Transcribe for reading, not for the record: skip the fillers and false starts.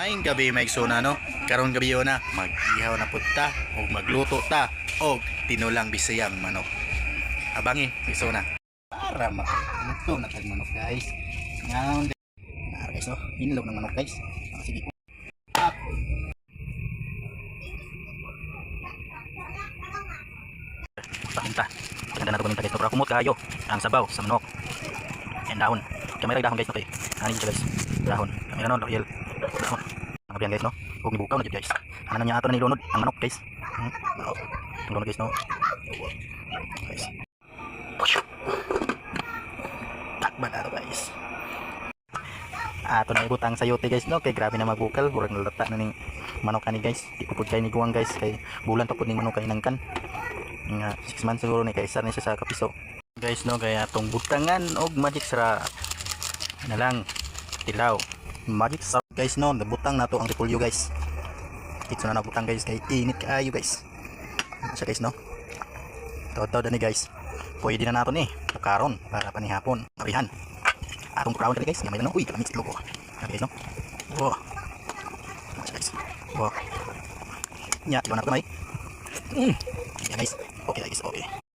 Maing gabi maigsuna no. Karon gabi yun na mag-ihaw na putta o magluto ta o tinulang bisayang manok. Abangi maigsuna para magluto na tag manok guys. Ngayon guys no, hinlog ng manok guys. Sige po. Paminta. Paganda na ito paminta guys no. Para kumot kayo ang sabaw sa manok. And dahon. Kamera dahon guys no kay. Ano siya guys? Dahon. Kamera no, loyal. Dahon. Ang abiyan guys no. Huwag nibukaw na dyan guys. Ano niya ato na nilunod ang manok guys. Nilunod guys no. Guys. Takban na ito guys. Ato na ibutang sayote guys no. Kay grabe na magbukal. Burang nalata na ning manok ani guys. Di ko po kayo ni guwang guys. Kay bulan pa po ning manok kayo nangkan. Nga 6 months siguro ni kay isa na siya sa kapiso. Guys no. Kaya itong butangan og magic sara. Na lang. Tilaw. Magic sara guys no. Nabutang na to ang repolyo guys. Ito na nabutang guys. Kay init kaayo guys. Ano siya guys no. Tawad-tawad na ni guys. Pwede na nato ni. Karon para panihapon. Marihan. Atong crown kali guys. Gamay na no. Uy, kalamit sa logo. Okay guys no. Wow. Ano siya guys. Wow. Nya, iwan na ito may. Yeah guys. Okay guys. Okay.